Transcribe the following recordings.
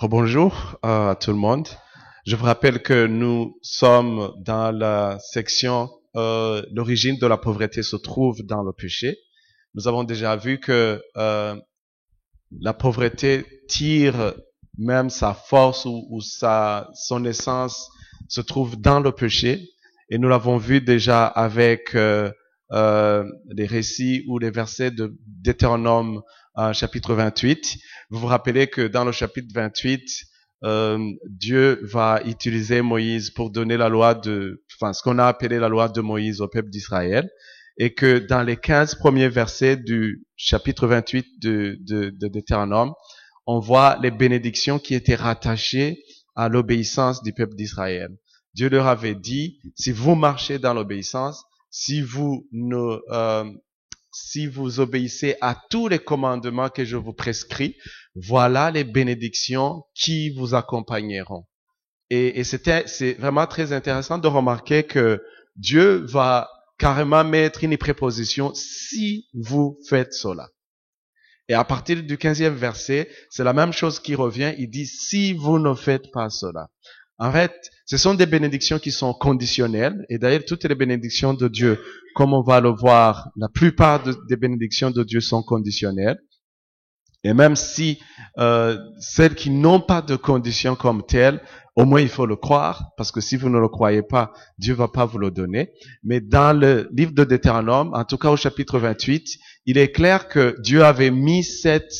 Rebonjour à tout le monde. Je vous rappelle que nous sommes dans la section l'origine de la pauvreté se trouve dans le péché. Nous avons déjà vu que la pauvreté tire même sa force ou son essence se trouve dans le péché. Et nous l'avons vu déjà avec les récits ou les versets de Deutéronome chapitre 28. Vous vous rappelez que dans le chapitre 28, Dieu va utiliser Moïse pour donner la loi ce qu'on a appelé la loi de Moïse au peuple d'Israël. Et que dans les 15 premiers versets du chapitre 28 de Deutéronome, on voit les bénédictions qui étaient rattachées à l'obéissance du peuple d'Israël. Dieu leur avait dit, si vous marchez dans l'obéissance, si vous obéissez à tous les commandements que je vous prescris, voilà les bénédictions qui vous accompagneront. Et c'est vraiment très intéressant de remarquer que Dieu va carrément mettre une préposition si vous faites cela. Et à partir du 15e verset, c'est la même chose qui revient. Il dit si vous ne faites pas cela. En fait, ce sont des bénédictions qui sont conditionnelles. Et d'ailleurs, toutes les bénédictions de Dieu, comme on va le voir, la plupart des bénédictions de Dieu sont conditionnelles. Et même si celles qui n'ont pas de conditions comme telles, au moins il faut le croire, parce que si vous ne le croyez pas, Dieu va pas vous le donner. Mais dans le livre de Deutéronome, en tout cas au chapitre 28, il est clair que Dieu avait mis cette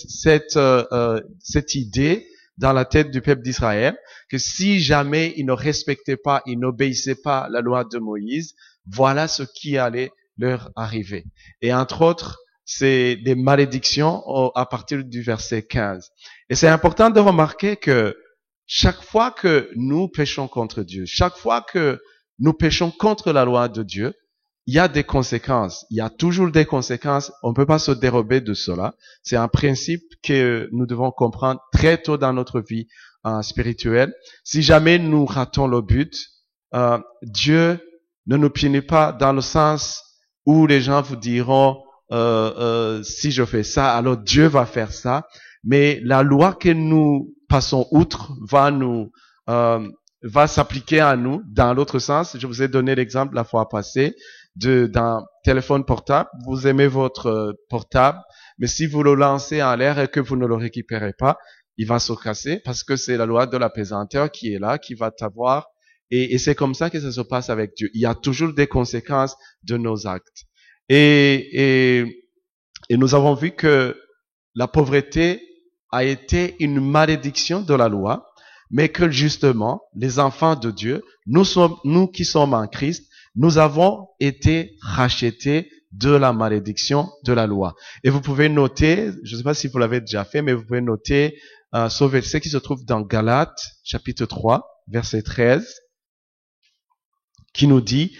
idée dans la tête du peuple d'Israël, que si jamais ils ne respectaient pas, ils n'obéissaient pas la loi de Moïse, voilà ce qui allait leur arriver. Et entre autres, c'est des malédictions à partir du verset 15. Et c'est important de remarquer que chaque fois que nous péchons contre Dieu, chaque fois que nous péchons contre la loi de Dieu, il y a des conséquences. Il y a toujours des conséquences. On ne peut pas se dérober de cela. C'est un principe que nous devons comprendre très tôt dans notre vie spirituelle. Si jamais nous ratons le but, Dieu ne nous punit pas dans le sens où les gens vous diront si je fais ça, alors Dieu va faire ça. Mais la loi que nous passons outre va s'appliquer à nous dans l'autre sens. Je vous ai donné l'exemple la fois passée d'un téléphone portable. Vous aimez votre portable, mais si vous le lancez en l'air et que vous ne le récupérez pas, il va se casser parce que c'est la loi de la pesanteur qui est là, qui va t'avoir. Et c'est comme ça que ça se passe avec Dieu. Il y a toujours des conséquences de nos actes. Et nous avons vu que la pauvreté a été une malédiction de la loi, mais que justement, les enfants de Dieu, nous qui sommes en Christ, nous avons été rachetés de la malédiction de la loi. Et vous pouvez noter, je ne sais pas si vous l'avez déjà fait, mais vous pouvez noter ce verset qui se trouve dans Galates, chapitre 3, verset 13, qui nous dit,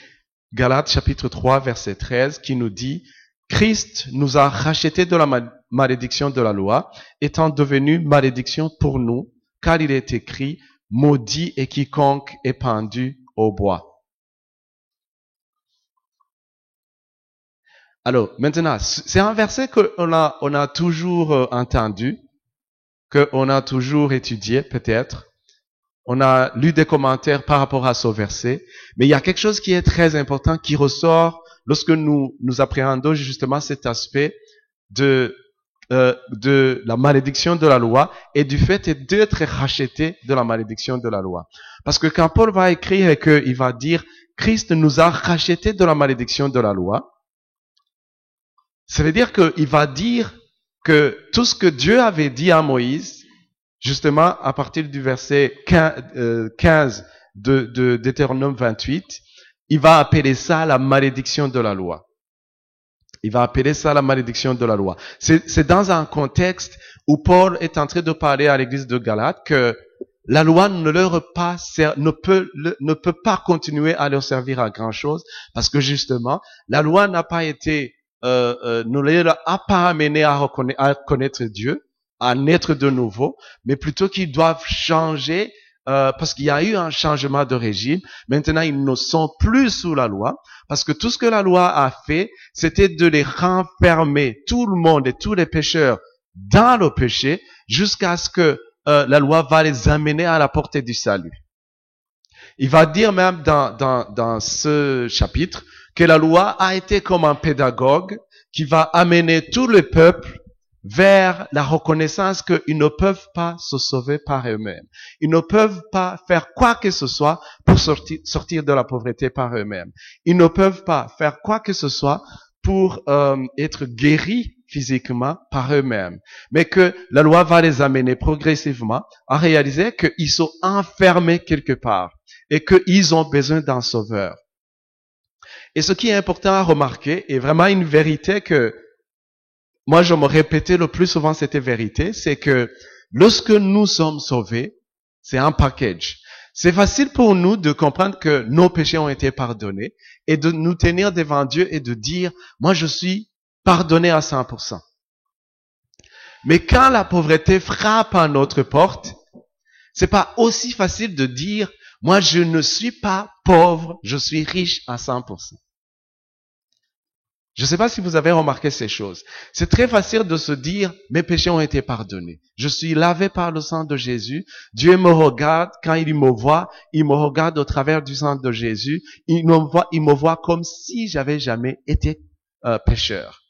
Galates chapitre 3, verset 13, qui nous dit « Christ nous a rachetés de la malédiction de la loi, étant devenu malédiction pour nous, car il est écrit « Maudit est quiconque est pendu au bois ». Alors, maintenant, c'est un verset qu'on a toujours entendu, qu'on a toujours étudié, peut-être. On a lu des commentaires par rapport à ce verset, mais il y a quelque chose qui est très important qui ressort lorsque nous appréhendons justement cet aspect de la malédiction de la loi et du fait d'être racheté de la malédiction de la loi. Parce que quand Paul va écrire et qu'il va dire Christ nous a racheté de la malédiction de la loi, ça veut dire qu'il va dire que tout ce que Dieu avait dit à Moïse, justement, à partir du verset 15 de Deutéronome 28, il va appeler ça la malédiction de la loi. Il va appeler ça la malédiction de la loi. C'est dans un contexte où Paul est en train de parler à l'église de Galate que la loi ne peut pas continuer à leur servir à grand chose parce que justement, la loi n'a pas été, ne leur a pas amené à connaître Dieu, à naître de nouveau, mais plutôt qu'ils doivent changer parce qu'il y a eu un changement de régime. Maintenant, ils ne sont plus sous la loi parce que tout ce que la loi a fait, c'était de les renfermer, tout le monde et tous les pécheurs, dans le péché jusqu'à ce que la loi va les amener à la portée du salut. Il va dire même dans ce chapitre que la loi a été comme un pédagogue qui va amener tout le peuple vers la reconnaissance qu'ils ne peuvent pas se sauver par eux-mêmes. Ils ne peuvent pas faire quoi que ce soit pour sortir de la pauvreté par eux-mêmes. Ils ne peuvent pas faire quoi que ce soit pour être guéris physiquement par eux-mêmes. Mais que la loi va les amener progressivement à réaliser qu'ils sont enfermés quelque part et qu'ils ont besoin d'un sauveur. Et ce qui est important à remarquer est vraiment une vérité que moi, je me répétais le plus souvent cette vérité, c'est que lorsque nous sommes sauvés, c'est un package. C'est facile pour nous de comprendre que nos péchés ont été pardonnés et de nous tenir devant Dieu et de dire, moi, je suis pardonné à 100%. Mais quand la pauvreté frappe à notre porte, c'est pas aussi facile de dire, moi, je ne suis pas pauvre, je suis riche à 100%. Je ne sais pas si vous avez remarqué ces choses. C'est très facile de se dire, mes péchés ont été pardonnés. Je suis lavé par le sang de Jésus. Dieu me regarde, quand il me voit au travers du sang de Jésus. Il me voit comme si j'avais jamais été pécheur.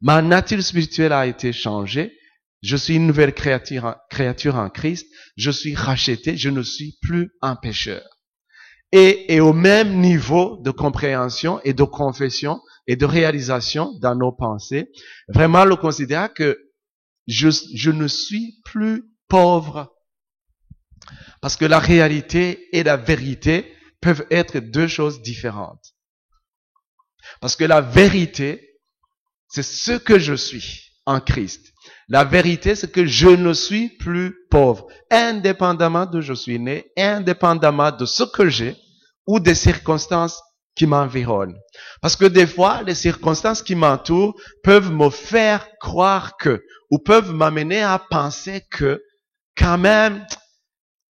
Ma nature spirituelle a été changée. Je suis une nouvelle créature en Christ. Je suis racheté. Je ne suis plus un pécheur. Et au même niveau de compréhension et de confession et de réalisation dans nos pensées, vraiment le considérer que je ne suis plus pauvre. Parce que la réalité et la vérité peuvent être deux choses différentes. Parce que la vérité, c'est ce que je suis en Christ. La vérité, c'est que je ne suis plus pauvre, indépendamment d'où je suis né, indépendamment de ce que j'ai ou des circonstances qui m'environnent. Parce que des fois, les circonstances qui m'entourent peuvent me faire croire que, ou peuvent m'amener à penser que, quand même,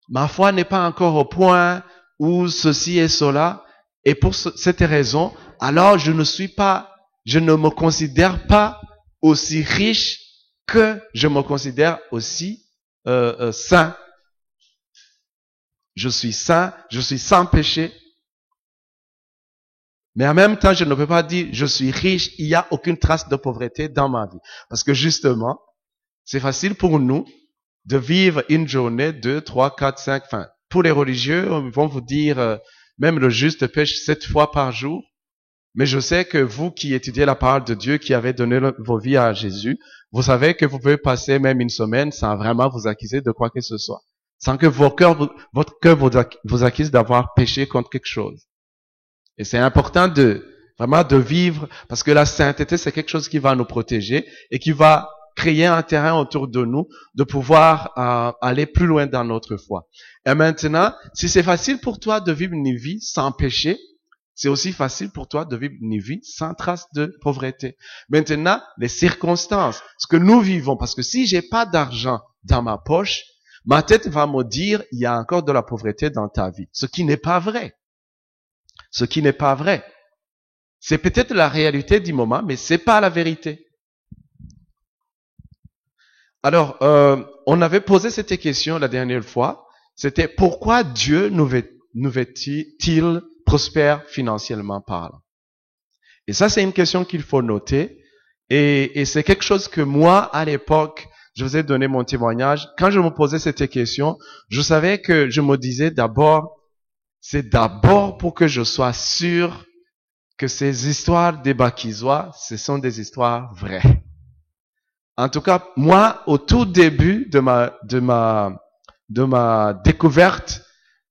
ma foi n'est pas encore au point où ceci et cela, et pour cette raison, alors je ne me considère pas aussi riche que je me considère aussi saint. Je suis saint, je suis sans péché. Mais en même temps, je ne peux pas dire je suis riche, il n'y a aucune trace de pauvreté dans ma vie. Parce que justement, c'est facile pour nous de vivre une journée, 2, 3, 4, 5, enfin, pour les religieux, ils vont vous dire, même le juste pêche 7 fois par jour. Mais je sais que vous qui étudiez la parole de Dieu, qui avez donné vos vies à Jésus, vous savez que vous pouvez passer même une semaine sans vraiment vous accuser de quoi que ce soit. Sans que votre cœur vous accuse d'avoir péché contre quelque chose. Et c'est important vraiment de vivre, parce que la sainteté, c'est quelque chose qui va nous protéger et qui va créer un terrain autour de nous de pouvoir aller plus loin dans notre foi. Et maintenant, si c'est facile pour toi de vivre une vie sans péché, c'est aussi facile pour toi de vivre une vie sans trace de pauvreté. Maintenant, les circonstances, ce que nous vivons, parce que si j'ai pas d'argent dans ma poche, ma tête va me dire, il y a encore de la pauvreté dans ta vie. Ce qui n'est pas vrai. Ce qui n'est pas vrai. C'est peut-être la réalité du moment, mais c'est pas la vérité. Alors, on avait posé cette question la dernière fois. C'était pourquoi Dieu nous veut-il prospère financièrement parlant? Et ça, c'est une question qu'il faut noter. Et c'est quelque chose que moi, à l'époque, je vous ai donné mon témoignage. Quand je me posais cette question, je savais que je me disais c'est d'abord pour que je sois sûr que ces histoires des Bakisois, ce sont des histoires vraies. En tout cas, moi, au tout début de ma découverte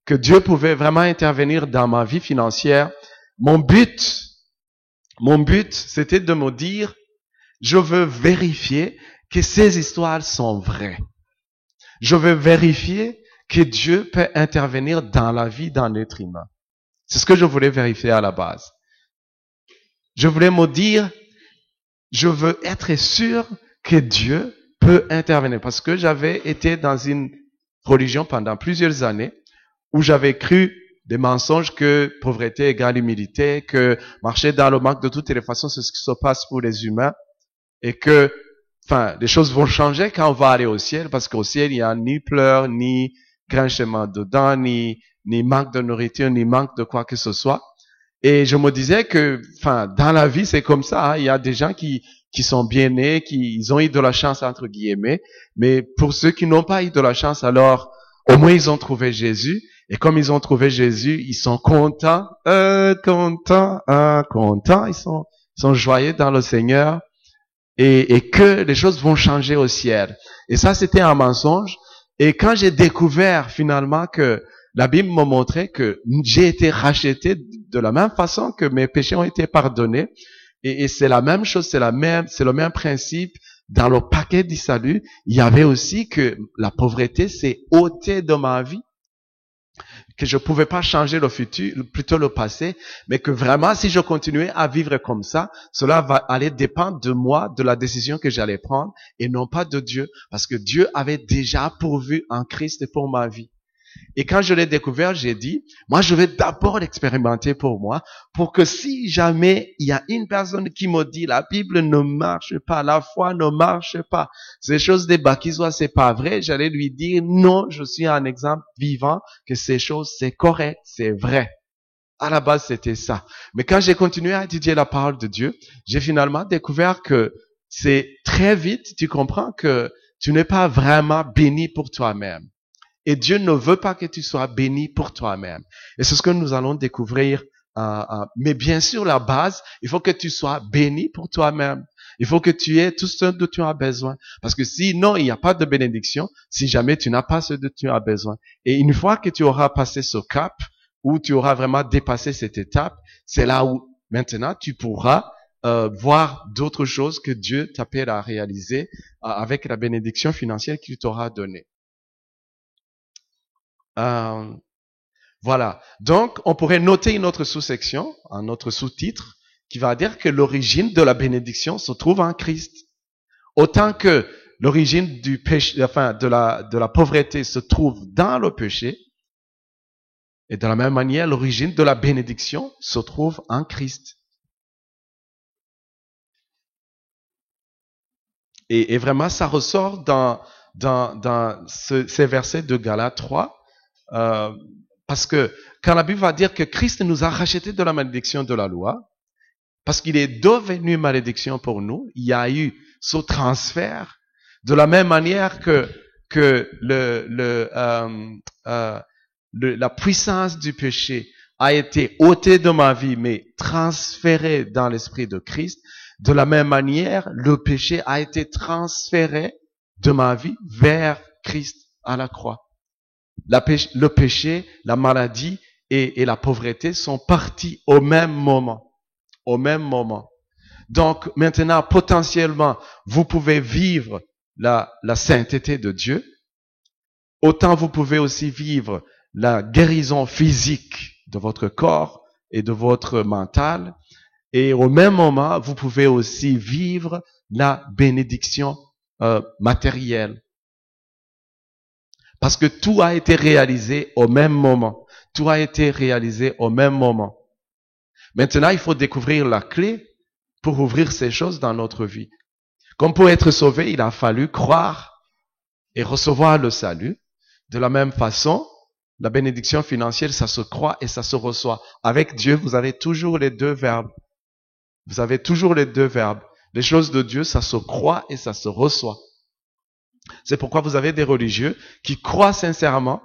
que Dieu pouvait vraiment intervenir dans ma vie financière, mon but, c'était de me dire, je veux vérifier que ces histoires sont vraies. Je veux vérifier que Dieu peut intervenir dans la vie d'un être humain. C'est ce que je voulais vérifier à la base. Je voulais me dire, je veux être sûr que Dieu peut intervenir. Parce que j'avais été dans une religion pendant plusieurs années où j'avais cru des mensonges que pauvreté égale humilité, que marcher dans le manque de toutes les façons, c'est ce qui se passe pour les humains, et que enfin, les choses vont changer quand on va aller au ciel, parce qu'au ciel, il y a ni pleurs, ni grinchement de dents, ni manque de nourriture, ni manque de quoi que ce soit. Et je me disais que, enfin, dans la vie, c'est comme ça, hein. Il y a des gens qui sont bien nés, ils ont eu de la chance, entre guillemets. Mais pour ceux qui n'ont pas eu de la chance, alors, au moins, ils ont trouvé Jésus. Et comme ils ont trouvé Jésus, ils sont contents, contents. Ils sont joyeux dans le Seigneur. Et que les choses vont changer au ciel. Et ça, c'était un mensonge. Et quand j'ai découvert finalement que la Bible m'a montré que j'ai été racheté de la même façon que mes péchés ont été pardonnés, et c'est la même chose, c'est le même principe. Dans le paquet du salut, il y avait aussi que la pauvreté s'est ôtée de ma vie, que je pouvais pas changer le futur, plutôt le passé, mais que vraiment, si je continuais à vivre comme ça, cela va aller dépendre de moi, de la décision que j'allais prendre, et non pas de Dieu, parce que Dieu avait déjà pourvu en Christ pour ma vie. Et quand je l'ai découvert, j'ai dit, moi, je vais d'abord l'expérimenter pour moi, pour que si jamais il y a une personne qui me dit, la Bible ne marche pas, la foi ne marche pas, ces choses des baptisois, c'est pas vrai, j'allais lui dire, non, je suis un exemple vivant, que ces choses, c'est correct, c'est vrai. À la base, c'était ça. Mais quand j'ai continué à étudier la parole de Dieu, j'ai finalement découvert que c'est très vite, tu comprends que tu n'es pas vraiment béni pour toi-même. Et Dieu ne veut pas que tu sois béni pour toi-même. Et c'est ce que nous allons découvrir. Mais bien sûr, la base, il faut que tu sois béni pour toi-même. Il faut que tu aies tout ce dont tu as besoin. Parce que sinon, il n'y a pas de bénédiction si jamais tu n'as pas ce dont tu as besoin. Et une fois que tu auras passé ce cap, où tu auras vraiment dépassé cette étape, c'est là où maintenant tu pourras voir d'autres choses que Dieu t'appelle à réaliser avec la bénédiction financière qu'il t'aura donnée. Voilà. Donc, on pourrait noter une autre sous-section, un autre sous-titre, qui va dire que l'origine de la bénédiction se trouve en Christ. Autant que l'origine du péché, enfin, de la pauvreté se trouve dans le péché, et de la même manière, l'origine de la bénédiction se trouve en Christ. Et vraiment, ça ressort dans ces versets de Galates 3, parce que quand la Bible va dire que Christ nous a rachetés de la malédiction de la loi, parce qu'il est devenu malédiction pour nous, il y a eu ce transfert, de la même manière que la puissance du péché a été ôtée de ma vie, mais transférée dans l'esprit de Christ, de la même manière, le péché a été transféré de ma vie vers Christ à la croix. Le péché, la maladie et la pauvreté sont partis au même moment. Au même moment. Donc maintenant, potentiellement, vous pouvez vivre la sainteté de Dieu. Autant vous pouvez aussi vivre la guérison physique de votre corps et de votre mental. Et au même moment, vous pouvez aussi vivre la bénédiction matérielle. Parce que tout a été réalisé au même moment. Tout a été réalisé au même moment. Maintenant, il faut découvrir la clé pour ouvrir ces choses dans notre vie. Comme pour être sauvé, il a fallu croire et recevoir le salut. De la même façon, la bénédiction financière, ça se croit et ça se reçoit. Avec Dieu, vous avez toujours les deux verbes. Vous avez toujours les deux verbes. Les choses de Dieu, ça se croit et ça se reçoit. C'est pourquoi vous avez des religieux qui croient sincèrement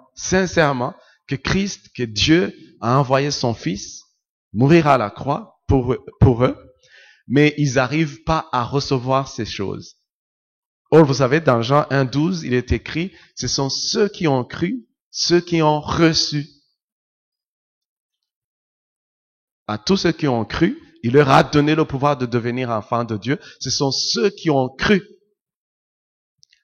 que Christ, que Dieu a envoyé son Fils mourir à la croix pour eux, mais ils n'arrivent pas à recevoir ces choses. Or, vous savez, dans Jean 1,12, il est écrit, ce sont ceux qui ont cru, ceux qui ont reçu. À tous ceux qui ont cru, il leur a donné le pouvoir de devenir enfants de Dieu. Ce sont ceux qui ont cru.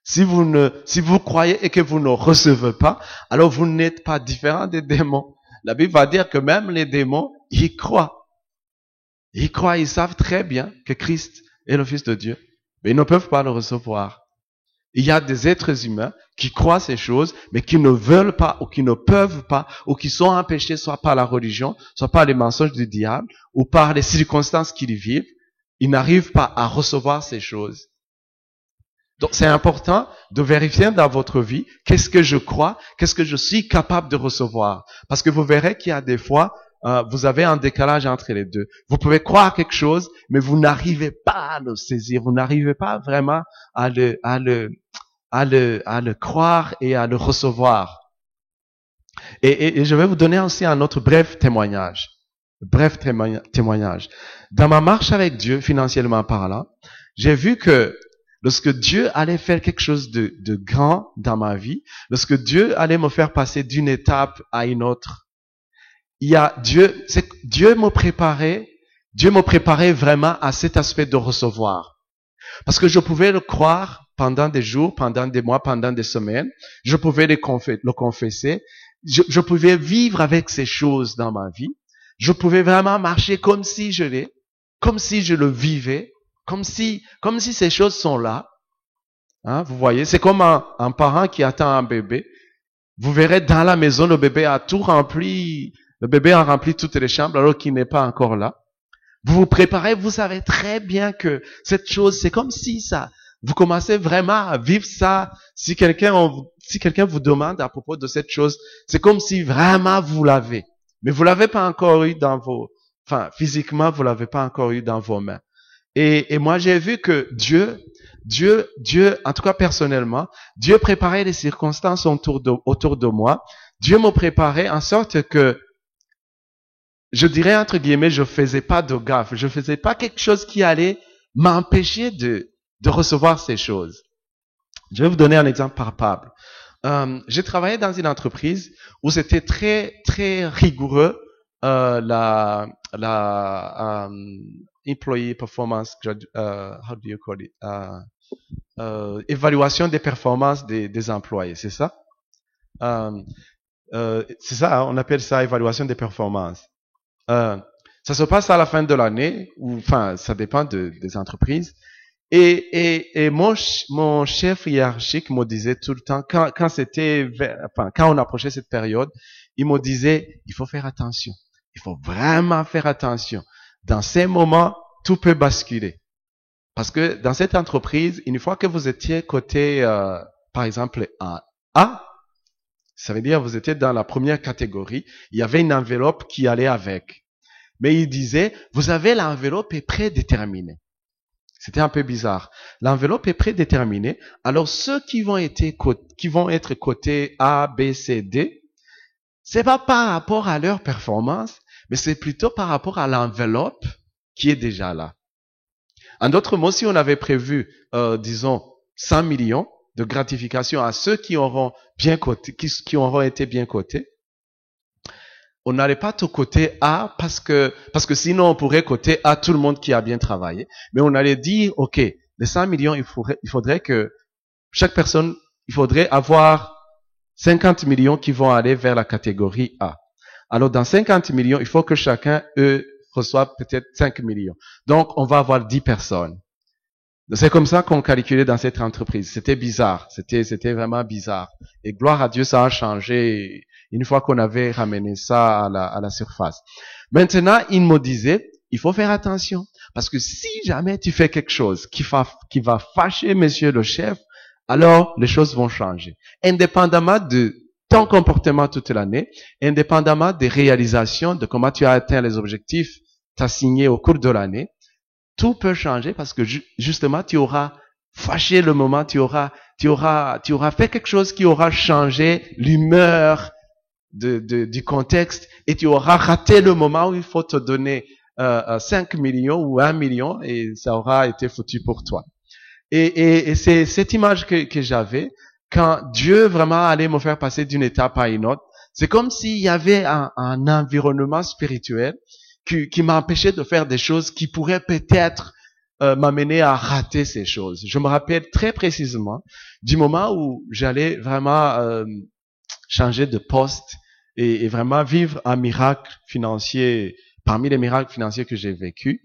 Si vous croyez et que vous ne recevez pas, alors vous n'êtes pas différent des démons. La Bible va dire que même les démons, ils croient. Ils croient, ils savent très bien que Christ est le Fils de Dieu, mais ils ne peuvent pas le recevoir. Il y a des êtres humains qui croient ces choses, mais qui ne veulent pas, ou qui ne peuvent pas, ou qui sont empêchés soit par la religion, soit par les mensonges du diable, ou par les circonstances qu'ils vivent. Ils n'arrivent pas à recevoir ces choses. Donc, c'est important de vérifier dans votre vie qu'est-ce que je crois, qu'est-ce que je suis capable de recevoir. Parce que vous verrez qu'il y a des fois, vous avez un décalage entre les deux. Vous pouvez croire quelque chose, mais vous n'arrivez pas à le saisir. Vous n'arrivez pas vraiment à le croire et à le recevoir. Et je vais vous donner aussi un autre bref témoignage. Bref témoignage. Dans ma marche avec Dieu, financièrement parlant, j'ai vu que lorsque Dieu allait faire quelque chose de grand dans ma vie, lorsque Dieu allait me faire passer d'une étape à une autre, Dieu me préparait vraiment à cet aspect de recevoir. Parce que je pouvais le croire pendant des jours, pendant des mois, pendant des semaines, je pouvais le confesser, je pouvais vivre avec ces choses dans ma vie, je pouvais vraiment marcher comme si je le vivais, comme si ces choses sont là. Hein, vous voyez, c'est comme un parent qui attend un bébé. Vous verrez dans la maison, le bébé a rempli toutes les chambres alors qu'il n'est pas encore là. Vous vous préparez, vous savez très bien que cette chose, c'est comme si vous commencez vraiment à vivre ça. Si quelqu'un vous demande à propos de cette chose, c'est comme si vraiment vous l'avez. Mais vous l'avez pas encore eu physiquement, vous l'avez pas encore eu dans vos mains. Et moi, j'ai vu que Dieu, en tout cas personnellement, Dieu préparait les circonstances autour de moi. Dieu me préparait en sorte que, je dirais entre guillemets, je faisais pas de gaffe. Je faisais pas quelque chose qui allait m'empêcher de recevoir ces choses. Je vais vous donner un exemple palpable. J'ai travaillé dans une entreprise où c'était très, très rigoureux, employee performance, how do you call it? Évaluation des performances des employés, c'est ça? C'est ça, hein, on appelle ça évaluation des performances. Ça se passe à la fin de l'année, ça dépend des entreprises. Et mon chef hiérarchique me disait tout le temps, quand on approchait cette période, il me disait, il faut faire attention. Il faut vraiment faire attention. Dans ces moments, tout peut basculer. Parce que dans cette entreprise, une fois que vous étiez côté, par exemple, en A, ça veut dire vous étiez dans la première catégorie, il y avait une enveloppe qui allait avec. Mais il disait, vous avez l'enveloppe est prédéterminée. C'était un peu bizarre. L'enveloppe est prédéterminée. Alors ceux qui vont être côté A, B, C, D, c'est pas par rapport à leur performance, mais c'est plutôt par rapport à l'enveloppe qui est déjà là. En d'autres mots, si on avait prévu, disons, 100 millions de gratification à ceux qui auront été bien cotés, on n'allait pas tout côté A parce que sinon on pourrait coter A tout le monde qui a bien travaillé. Mais on allait dire, OK, les 100 millions, il faudrait que chaque personne, il faudrait avoir 50 millions qui vont aller vers la catégorie A. Alors dans 50 millions, il faut que chacun, reçoive peut-être 5 millions. Donc on va avoir 10 personnes. C'est comme ça qu'on calculait dans cette entreprise. C'était bizarre. C'était vraiment bizarre. Et gloire à Dieu, ça a changé une fois qu'on avait ramené ça à la surface. Maintenant, il me disait, il faut faire attention. Parce que si jamais tu fais quelque chose qui va fâcher monsieur le chef, alors les choses vont changer. Indépendamment de ton comportement toute l'année, indépendamment des réalisations, de comment tu as atteint les objectifs assignés au cours de l'année, tout peut changer parce que justement tu auras fâché le moment, tu auras fait quelque chose qui aura changé l'humeur du contexte et tu auras raté le moment où il faut te donner 5 millions ou 1 million et ça aura été foutu pour toi. Et c'est cette image que j'avais quand Dieu vraiment allait me faire passer d'une étape à une autre. C'est comme s'il y avait un environnement spirituel qui m'empêchait de faire des choses qui pourraient peut-être m'amener à rater ces choses. Je me rappelle très précisément du moment où j'allais vraiment changer de poste et vraiment vivre un miracle financier parmi les miracles financiers que j'ai vécus.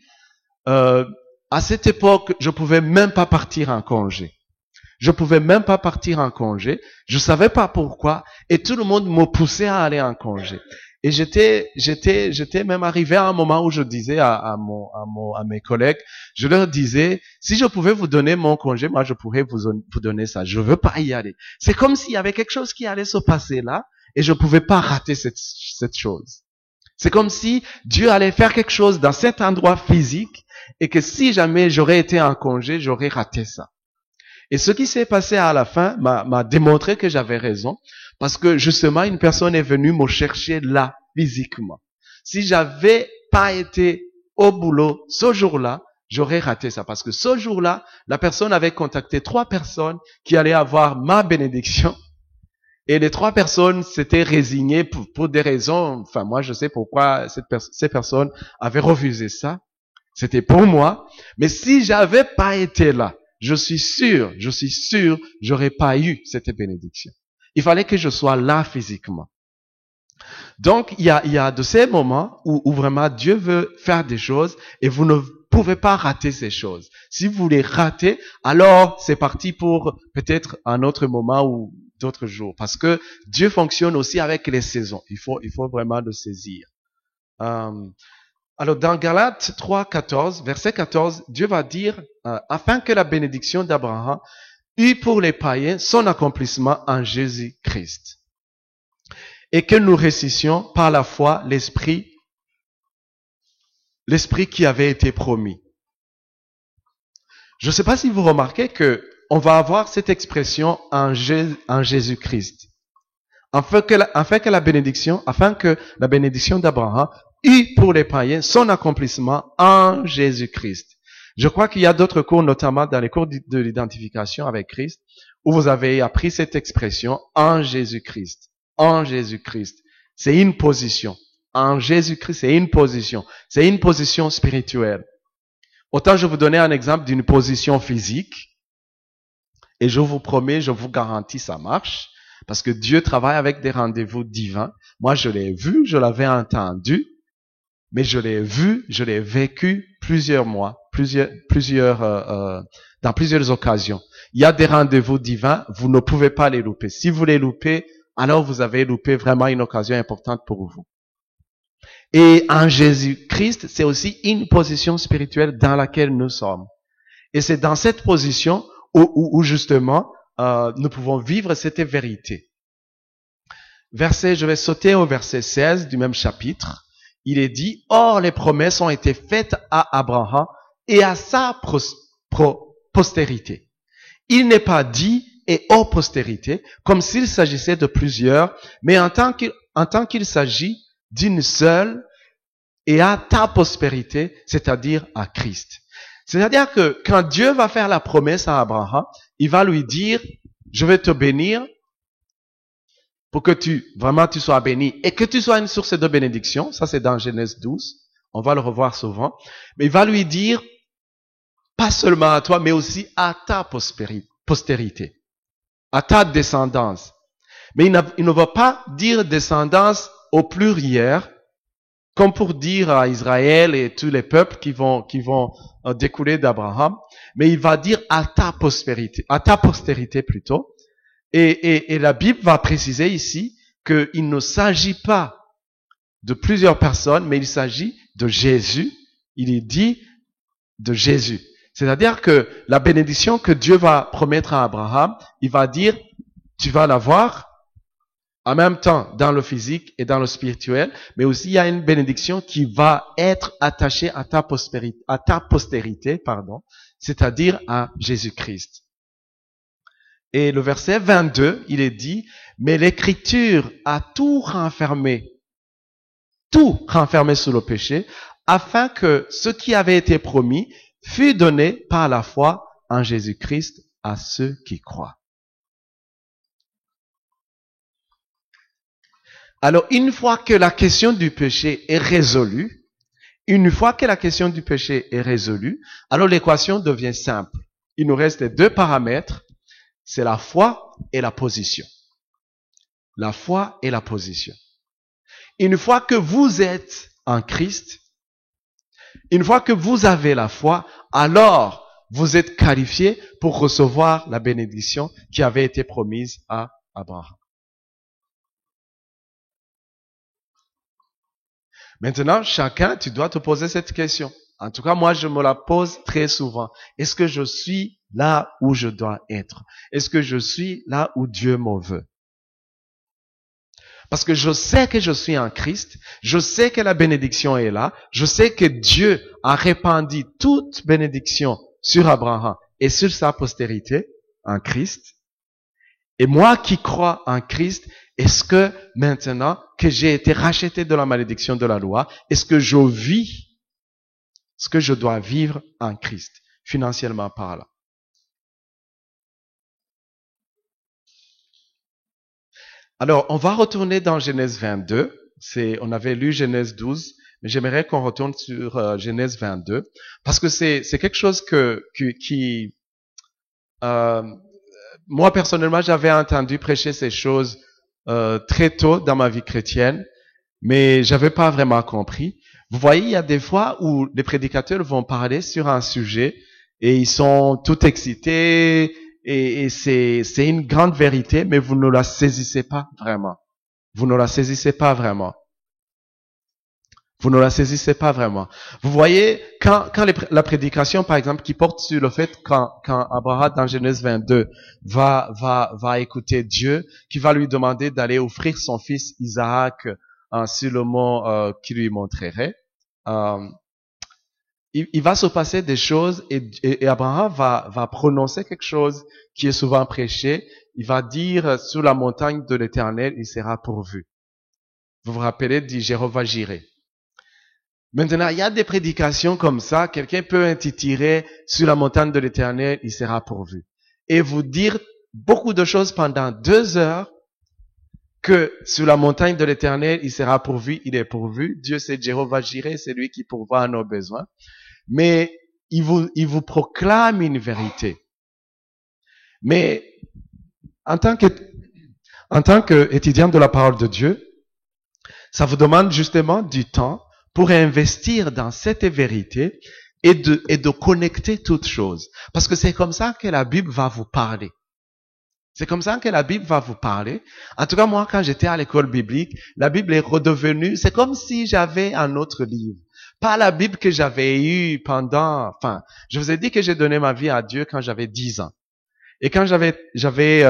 À cette époque, je pouvais même pas partir en congé. Je pouvais même pas partir en congé. Je savais pas pourquoi. Et tout le monde me poussait à aller en congé. Et j'étais même arrivé à un moment où je disais à mes collègues, je leur disais, si je pouvais vous donner mon congé, moi je pourrais vous donner ça. Je veux pas y aller. C'est comme s'il y avait quelque chose qui allait se passer là et je pouvais pas rater cette chose. C'est comme si Dieu allait faire quelque chose dans cet endroit physique et que si jamais j'aurais été en congé, j'aurais raté ça. Et ce qui s'est passé à la fin m'a démontré que j'avais raison, parce que justement une personne est venue me chercher là, physiquement. Si j'avais pas été au boulot ce jour-là, j'aurais raté ça, parce que ce jour-là, la personne avait contacté 3 personnes qui allaient avoir ma bénédiction, et les 3 personnes s'étaient résignées pour des raisons, enfin moi je sais pourquoi ces personnes avaient refusé ça, c'était pour moi, mais si j'avais pas été là, je suis sûr, j'aurais pas eu cette bénédiction. Il fallait que je sois là physiquement. Donc, il y a de ces moments où vraiment Dieu veut faire des choses et vous ne pouvez pas rater ces choses. Si vous les ratez, alors c'est parti pour peut-être un autre moment ou d'autres jours. Parce que Dieu fonctionne aussi avec les saisons. Il faut vraiment le saisir. Alors, dans Galates 3, 14, verset 14, Dieu va dire, afin que la bénédiction d'Abraham eût pour les païens son accomplissement en Jésus-Christ. Et que nous récissons par la foi l'esprit qui avait été promis. Je ne sais pas si vous remarquez que on va avoir cette expression en Jésus-Christ. Afin que la bénédiction d'Abraham eut pour les païens son accomplissement en Jésus-Christ. Je crois qu'il y a d'autres cours, notamment dans les cours de l'identification avec Christ, où vous avez appris cette expression en Jésus-Christ. En Jésus-Christ. C'est une position. En Jésus-Christ, c'est une position. C'est une position spirituelle. Autant je vous donnais un exemple d'une position physique, et je vous promets, je vous garantis, ça marche, parce que Dieu travaille avec des rendez-vous divins. Moi, je l'ai vu, je l'avais entendu, mais je l'ai vu, je l'ai vécu plusieurs mois, dans plusieurs occasions. Il y a des rendez-vous divins, vous ne pouvez pas les louper. Si vous les loupez, alors vous avez loupé vraiment une occasion importante pour vous. Et en Jésus-Christ, c'est aussi une position spirituelle dans laquelle nous sommes. Et c'est dans cette position où justement, nous pouvons vivre cette vérité. Je vais sauter au verset 16 du même chapitre. Il est dit, or les promesses ont été faites à Abraham et à sa postérité. Il n'est pas dit et aux postérités, comme s'il s'agissait de plusieurs, mais en tant qu'il s'agit d'une seule et à ta prospérité, c'est-à-dire à Christ. C'est-à-dire que quand Dieu va faire la promesse à Abraham, il va lui dire, je vais te bénir pour que tu sois béni et que tu sois une source de bénédiction. Ça, c'est dans Genèse 12. On va le revoir souvent. Mais il va lui dire, pas seulement à toi, mais aussi à ta postérité, à ta descendance. Mais il ne va pas dire descendance au pluriel, comme pour dire à Israël et tous les peuples qui vont découler d'Abraham, mais il va dire à ta postérité plutôt. Et la Bible va préciser ici qu'il ne s'agit pas de plusieurs personnes, mais il s'agit de Jésus. Il est dit de Jésus. C'est-à-dire que la bénédiction que Dieu va promettre à Abraham, il va dire, tu vas l'avoir en même temps dans le physique et dans le spirituel, mais aussi il y a une bénédiction qui va être attachée à ta postérité, c'est-à-dire à Jésus-Christ. Et le verset 22, il est dit, mais l'Écriture a tout renfermé sous le péché, afin que ce qui avait été promis fût donné par la foi en Jésus-Christ à ceux qui croient. Alors, une fois que la question du péché est résolue, alors l'équation devient simple. Il nous reste 2 paramètres, c'est la foi et la position. La foi et la position. Une fois que vous êtes en Christ, une fois que vous avez la foi, alors vous êtes qualifié pour recevoir la bénédiction qui avait été promise à Abraham. Maintenant, chacun, tu dois te poser cette question. En tout cas, moi, je me la pose très souvent. Est-ce que je suis là où je dois être? Est-ce que je suis là où Dieu me veut? Parce que je sais que je suis en Christ, je sais que la bénédiction est là, je sais que Dieu a répandu toute bénédiction sur Abraham et sur sa postérité en Christ. Et moi qui crois en Christ, est-ce que maintenant que j'ai été racheté de la malédiction de la loi, est-ce que je vis ce que je dois vivre en Christ, financièrement parlant? Alors, on va retourner dans Genèse 22. On avait lu Genèse 12, mais j'aimerais qu'on retourne sur Genèse 22 parce que c'est quelque chose qui moi personnellement, j'avais entendu prêcher ces choses très tôt dans ma vie chrétienne, mais j'avais pas vraiment compris. Vous voyez, il y a des fois où les prédicateurs vont parler sur un sujet et ils sont tout excités et c'est une grande vérité, mais vous ne la saisissez pas vraiment. Vous ne la saisissez pas vraiment. Vous ne la saisissez pas vraiment. Vous voyez, quand la prédication, par exemple, qui porte sur le fait quand Abraham, dans Genèse 22, va écouter Dieu, qui va lui demander d'aller offrir son fils Isaac sur le mont qu'il lui montrerait, il va se passer des choses et Abraham va prononcer quelque chose qui est souvent prêché. Il va dire, sur la montagne de l'Éternel, il sera pourvu. Vous vous rappelez du Jéhovah Jireh. Maintenant, il y a des prédications comme ça. Quelqu'un peut intituler sur la montagne de l'Éternel, il sera pourvu. Et vous dire beaucoup de choses pendant 2 heures que sur la montagne de l'Éternel, il sera pourvu, il est pourvu. Dieu, c'est Jéhovah Jireh, c'est lui qui pourvoit à nos besoins. Mais il vous proclame une vérité. Mais en tant qu'étudiant de la parole de Dieu, ça vous demande justement du temps pour investir dans cette vérité et de connecter toutes choses. Parce que c'est comme ça que la Bible va vous parler. C'est comme ça que la Bible va vous parler. En tout cas, moi, quand j'étais à l'école biblique, la Bible est redevenue, c'est comme si j'avais un autre livre. Pas la Bible que j'avais eue je vous ai dit que j'ai donné ma vie à Dieu quand j'avais 10 ans. Et quand j'avais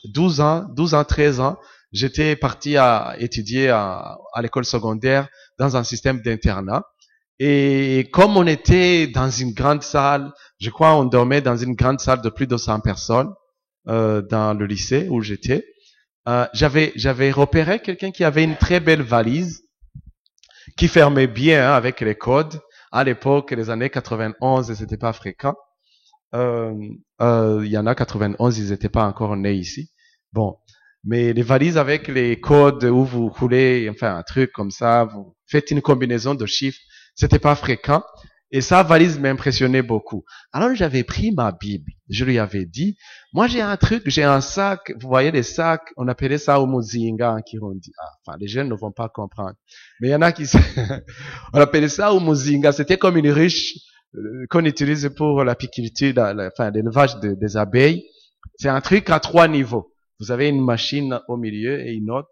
12 ans, 13 ans, j'étais parti à étudier à l'école secondaire dans un système d'internat. Et comme on était dans une grande salle, je crois on dormait dans une grande salle de plus de 100 personnes dans le lycée où j'étais, j'avais repéré quelqu'un qui avait une très belle valise qui fermait bien avec les codes. À l'époque, les années 91, c'était pas fréquent. Il y en a 91, ils n'étaient pas encore nés ici. Bon. Mais les valises avec les codes où vous roulez, enfin, un truc comme ça, vous faites une combinaison de chiffres, c'était pas fréquent. Et sa valise m'impressionnait beaucoup. Alors, j'avais pris ma Bible. Je lui avais dit, moi, j'ai un sac, vous voyez les sacs, on appelait ça umuzinga en Kirundi. Enfin, les jeunes ne vont pas comprendre. Mais il y en a qui, on appelait ça umuzinga. C'était comme une ruche qu'on utilise pour l'apiculture, l'élevage des abeilles. C'est un truc à 3 niveaux. Vous avez une machine au milieu et une autre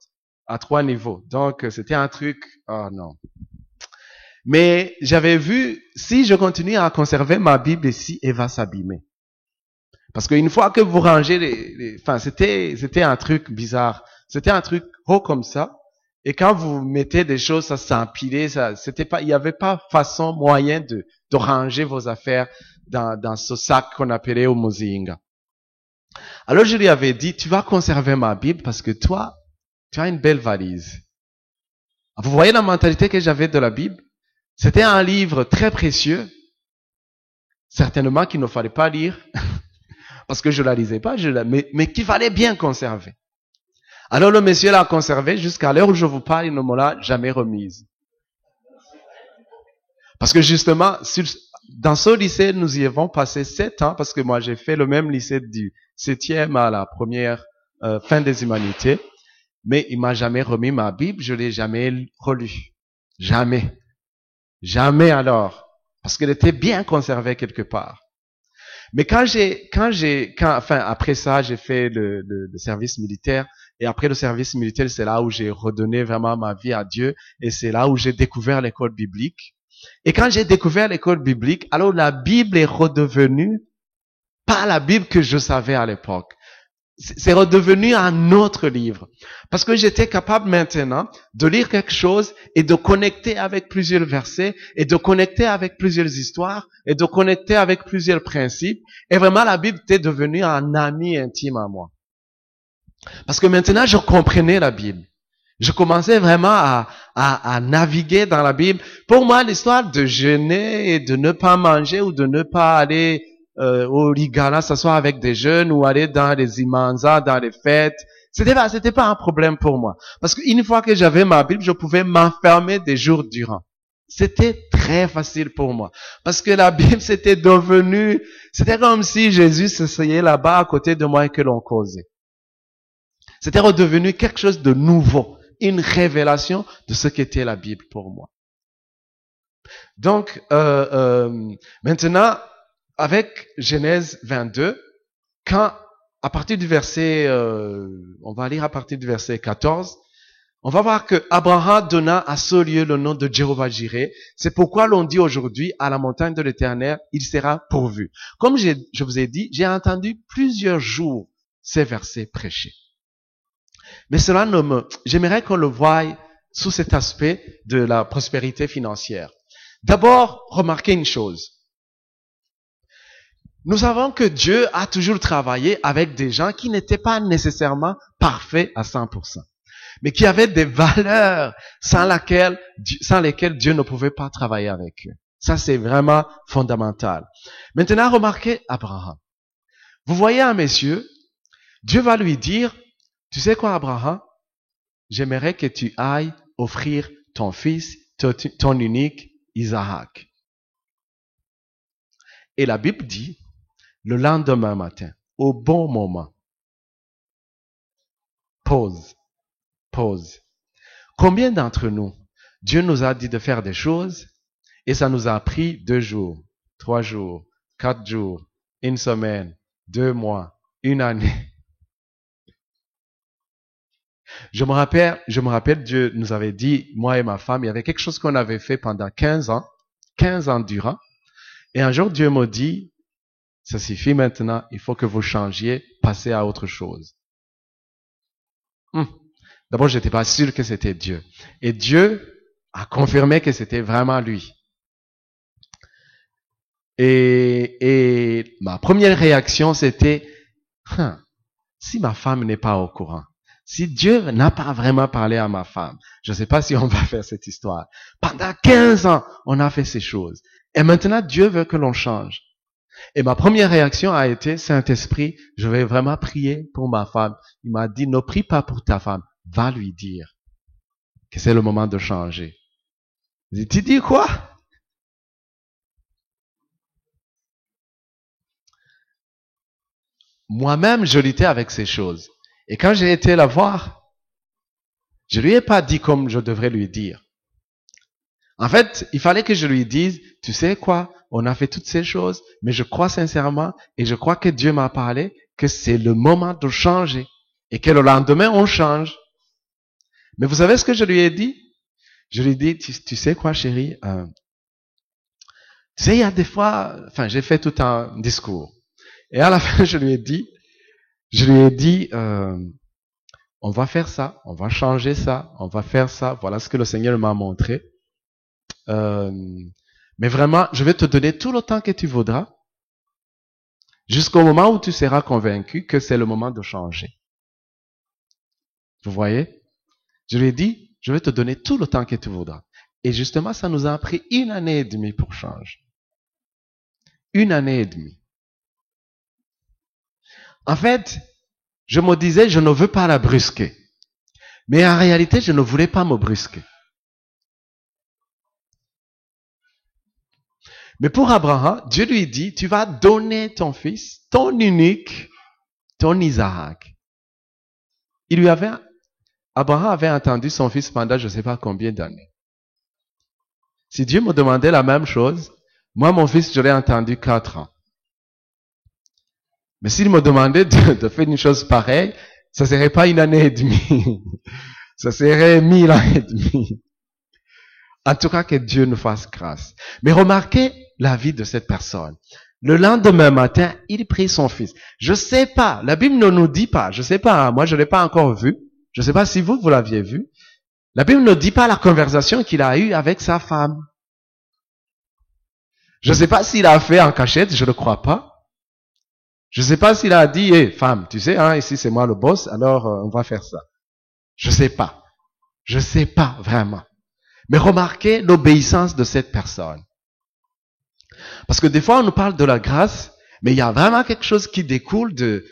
à 3 niveaux. Donc, c'était un truc, oh non. Mais j'avais vu, si je continue à conserver ma Bible ici, elle va s'abîmer. Parce qu'une fois que vous rangez c'était un truc bizarre. C'était un truc haut comme ça. Et quand vous mettez des choses, ça s'empilait, il n'y avait pas moyen de ranger vos affaires dans ce sac qu'on appelait Umuzinga. Alors je lui avais dit, tu vas conserver ma Bible parce que toi, tu as une belle valise. Vous voyez la mentalité que j'avais de la Bible? C'était un livre très précieux, certainement qu'il ne fallait pas lire, parce que je la lisais pas, mais qu'il fallait bien conserver. Alors le monsieur l'a conservé jusqu'à l'heure où je vous parle, il ne me l'a jamais remise. Parce que justement, dans ce lycée, nous y avons passé 7 ans, parce que moi j'ai fait le même lycée du 7e à la première fin des humanités, mais il m'a jamais remis ma Bible, je l'ai jamais relue. Jamais. Jamais alors. Parce qu'elle était bien conservée quelque part. Mais enfin, après ça, j'ai fait le service militaire. Et après le service militaire, c'est là où j'ai redonné vraiment ma vie à Dieu. Et c'est là où j'ai découvert l'école biblique. Et quand j'ai découvert l'école biblique, alors la Bible est redevenue pas la Bible que je savais à l'époque. C'est redevenu un autre livre. Parce que j'étais capable maintenant de lire quelque chose et de connecter avec plusieurs versets et de connecter avec plusieurs histoires et de connecter avec plusieurs principes. Et vraiment, la Bible était devenue un ami intime à moi. Parce que maintenant, je comprenais la Bible. Je commençais vraiment à naviguer dans la Bible. Pour moi, l'histoire de jeûner et de ne pas manger ou de ne pas aller au Ligala, s'asseoir avec des jeunes ou aller dans les imanzas, dans les fêtes, c'était pas un problème pour moi. Parce qu'une fois que j'avais ma Bible, je pouvais m'enfermer des jours durant. C'était très facile pour moi. Parce que la Bible, c'était comme si Jésus s'asseyait là-bas à côté de moi et que l'on causait. C'était redevenu quelque chose de nouveau. Une révélation de ce qu'était la Bible pour moi. Donc, maintenant, avec Genèse 22, à partir du verset, on va lire à partir du verset 14, on va voir que Abraham donna à ce lieu le nom de Jéhovah-Jireh. C'est pourquoi l'on dit aujourd'hui, à la montagne de l'Éternel, il sera pourvu. Comme je vous ai dit, j'ai entendu plusieurs jours ces versets prêchés. Mais j'aimerais qu'on le voie sous cet aspect de la prospérité financière. D'abord, remarquez une chose. Nous savons que Dieu a toujours travaillé avec des gens qui n'étaient pas nécessairement parfaits à 100%, mais qui avaient des valeurs sans lesquelles Dieu ne pouvait pas travailler avec eux. Ça, c'est vraiment fondamental. Maintenant, remarquez Abraham. Vous voyez un monsieur, Dieu va lui dire, tu sais quoi, Abraham? J'aimerais que tu ailles offrir ton fils, ton unique, Isaac. Et la Bible dit, le lendemain matin, au bon moment, pause. Combien d'entre nous, Dieu nous a dit de faire des choses et ça nous a pris 2 jours, 3 jours, 4 jours, 1 semaine, 2 mois, 1 année. Je me rappelle, Dieu nous avait dit, moi et ma femme, il y avait quelque chose qu'on avait fait pendant 15 ans durant. Et un jour, Dieu m'a dit, ça suffit maintenant, il faut que vous changiez, passez à autre chose. D'abord, je n'étais pas sûr que c'était Dieu. Et Dieu a confirmé que c'était vraiment lui. Et ma première réaction, c'était, si ma femme n'est pas au courant, si Dieu n'a pas vraiment parlé à ma femme, je ne sais pas si on va faire cette histoire. Pendant 15 ans, on a fait ces choses. Et maintenant, Dieu veut que l'on change. Et ma première réaction a été, Saint-Esprit, je vais vraiment prier pour ma femme. Il m'a dit, ne prie pas pour ta femme. Va lui dire que c'est le moment de changer. J'ai dit, tu dis quoi? Moi-même, je luttais avec ces choses. Et quand j'ai été la voir, je lui ai pas dit comme je devrais lui dire. En fait, il fallait que je lui dise, tu sais quoi, on a fait toutes ces choses, mais je crois sincèrement et je crois que Dieu m'a parlé que c'est le moment de changer et que le lendemain, on change. Mais vous savez ce que je lui ai dit? Je lui ai dit, tu sais quoi, chérie, tu sais, il y a des fois, j'ai fait tout un discours. Et à la fin, je lui ai dit, on va faire ça, on va changer ça, on va faire ça. Voilà ce que le Seigneur m'a montré. Mais vraiment, je vais te donner tout le temps que tu voudras, jusqu'au moment où tu seras convaincu que c'est le moment de changer. Vous voyez? Je lui ai dit, je vais te donner tout le temps que tu voudras. Et justement, ça nous a pris 1 année et demie pour changer. 1 année et demie. En fait, je me disais, je ne veux pas la brusquer. Mais en réalité, je ne voulais pas me brusquer. Mais pour Abraham, Dieu lui dit, tu vas donner ton fils, ton unique, ton Isaac. Abraham avait entendu son fils pendant je ne sais pas combien d'années. Si Dieu me demandait la même chose, moi, mon fils, je l'ai entendu 4 ans. Mais s'il me demandait de faire une chose pareille, ça serait pas 1 année et demie. Ça serait 1000 ans et demi. En tout cas, que Dieu nous fasse grâce. Mais remarquez la vie de cette personne. Le lendemain matin, il prit son fils. Je sais pas, la Bible ne nous dit pas, je sais pas, moi je l'ai pas encore vu. Je sais pas si vous l'aviez vu. La Bible ne dit pas la conversation qu'il a eue avec sa femme. Je sais pas s'il a fait en cachette, je ne crois pas. Je sais pas s'il a dit, hé, femme, tu sais, hein, ici c'est moi le boss, alors on va faire ça. Je sais pas. Je sais pas vraiment. Mais remarquez l'obéissance de cette personne. Parce que des fois, on nous parle de la grâce, mais il y a vraiment quelque chose qui découle de...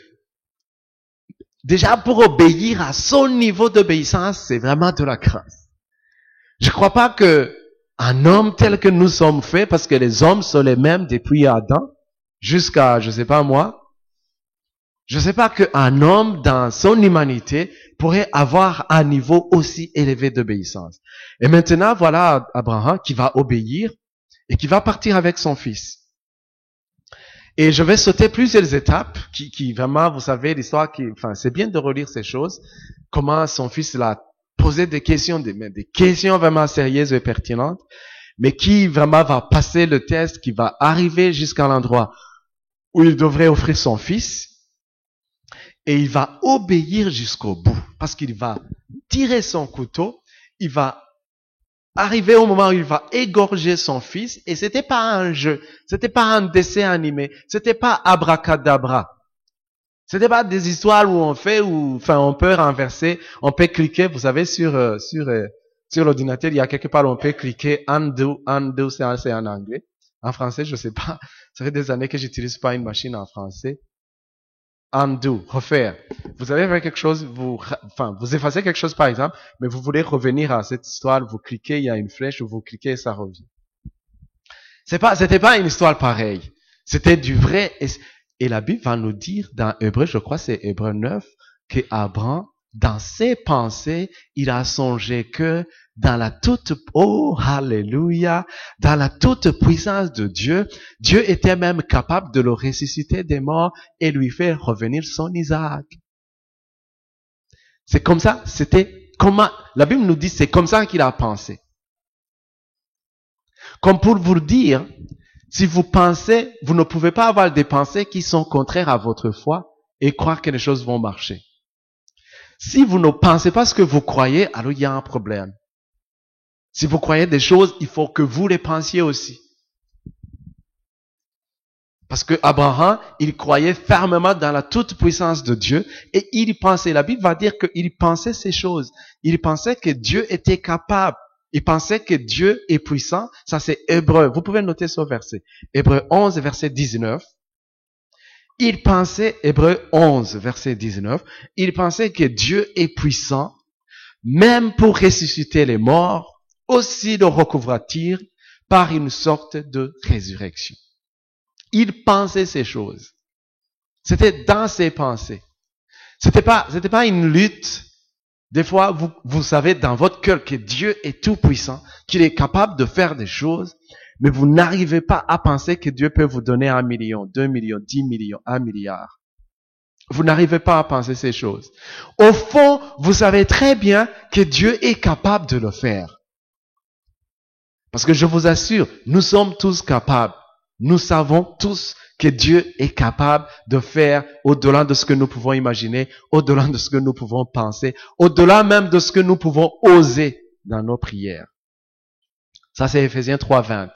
Déjà, pour obéir à son niveau d'obéissance, c'est vraiment de la grâce. Je ne crois pas que un homme tel que nous sommes faits, parce que les hommes sont les mêmes depuis Adam, jusqu'à, je sais pas moi, je sais pas qu'un homme dans son humanité pourrait avoir un niveau aussi élevé d'obéissance. Et maintenant, voilà Abraham qui va obéir et qui va partir avec son fils. Et je vais sauter plusieurs étapes qui vraiment, vous savez, l'histoire enfin, c'est bien de relire ces choses. Comment son fils l'a posé des questions vraiment sérieuses et pertinentes, mais qui vraiment va passer le test, qui va arriver jusqu'à l'endroit où il devrait offrir son fils. Et il va obéir jusqu'au bout, parce qu'il va tirer son couteau, il va arriver au moment où il va égorger son fils, et c'était pas un jeu, c'était pas un dessin animé, c'était pas abracadabra. C'était pas des histoires où on fait, enfin, on peut renverser, on peut cliquer, vous savez, sur l'ordinateur, il y a quelque part où on peut cliquer undo, c'est en anglais. En français, je sais pas. Ça fait des années que j'utilise pas une machine en français. Undo, refaire. Vous avez fait quelque chose, vous effacez quelque chose par exemple, mais vous voulez revenir à cette histoire, vous cliquez, il y a une flèche, vous cliquez et ça revient. C'était pas une histoire pareille. C'était du vrai. Et la Bible va nous dire dans Hébreu, je crois c'est Hébreu 9, que Abraham, dans ses pensées, il a songé que dans la toute puissance de Dieu, Dieu était même capable de le ressusciter des morts et lui faire revenir son Isaac. C'est comme ça, la Bible nous dit, c'est comme ça qu'il a pensé. Comme pour vous dire, si vous pensez, vous ne pouvez pas avoir des pensées qui sont contraires à votre foi et croire que les choses vont marcher. Si vous ne pensez pas ce que vous croyez, alors il y a un problème. Si vous croyez des choses, il faut que vous les pensiez aussi. Parce que Abraham, il croyait fermement dans la toute-puissance de Dieu et il pensait, la Bible va dire qu'il pensait ces choses. Il pensait que Dieu était capable. Il pensait que Dieu est puissant. Ça c'est Hébreu. Vous pouvez noter ce verset. Hébreu 11, verset 19. Il pensait, Hébreu 11, verset 19, il pensait que Dieu est puissant, même pour ressusciter les morts, aussi le recouvra-t-il par une sorte de résurrection. Il pensait ces choses. C'était dans ses pensées. C'était pas une lutte. Des fois, vous savez dans votre cœur que Dieu est tout puissant, qu'il est capable de faire des choses, mais vous n'arrivez pas à penser que Dieu peut vous donner 1 million, 2 millions, 10 millions, 1 milliard. Vous n'arrivez pas à penser ces choses. Au fond, vous savez très bien que Dieu est capable de le faire. Parce que je vous assure, nous sommes tous capables. Nous savons tous que Dieu est capable de faire au-delà de ce que nous pouvons imaginer, au-delà de ce que nous pouvons penser, au-delà même de ce que nous pouvons oser dans nos prières. Ça, c'est Éphésiens 3:20.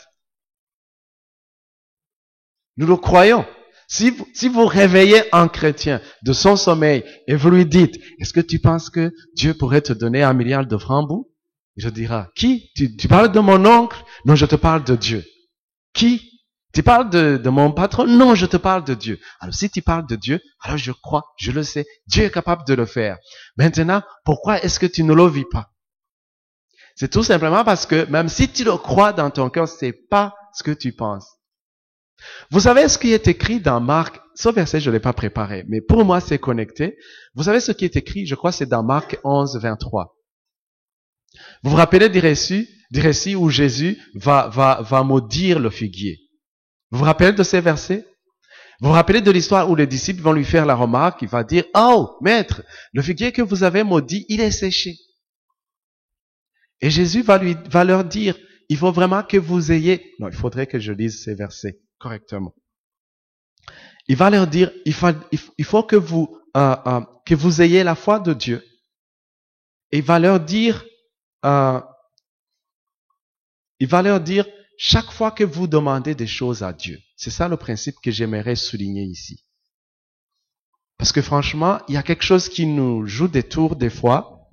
Nous le croyons. Si vous réveillez un chrétien de son sommeil et vous lui dites, est-ce que tu penses que Dieu pourrait te donner 1 milliard de francs bouts? Il te dira, qui? Tu parles de mon oncle? Non, je te parle de Dieu. Qui? Tu parles de mon patron? Non, je te parle de Dieu. Alors si tu parles de Dieu, alors je crois, je le sais, Dieu est capable de le faire. Maintenant, pourquoi est-ce que tu ne le vis pas? C'est tout simplement parce que même si tu le crois dans ton cœur, c'est pas ce que tu penses. Vous savez ce qui est écrit dans Marc, ce verset je ne l'ai pas préparé, mais pour moi c'est connecté. Vous savez ce qui est écrit, je crois c'est dans Marc 11, 23. Vous vous rappelez des récits où Jésus va maudire le figuier. Vous vous rappelez de ces versets? Vous vous rappelez de l'histoire où les disciples vont lui faire la remarque, il va dire, oh, maître, le figuier que vous avez maudit, il est séché. Et Jésus va leur dire, il faut vraiment que vous ayez, non, il faudrait que je lise ces versets correctement. Il va leur dire, il faut que vous ayez la foi de Dieu. Et il va leur dire, chaque fois que vous demandez des choses à Dieu, c'est ça le principe que j'aimerais souligner ici. Parce que franchement, il y a quelque chose qui nous joue des tours des fois.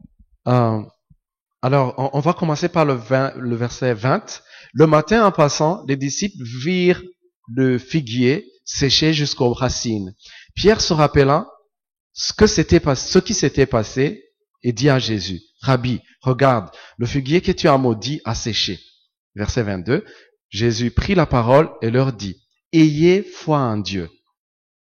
Alors, on va commencer par le verset 20. Le matin, en passant, les disciples virent le figuier séché jusqu'aux racines. Pierre, se rappelant ce qui s'était passé, et dit à Jésus, Rabbi, regarde, le figuier que tu as maudit a séché. Verset 22. Jésus prit la parole et leur dit, ayez foi en Dieu.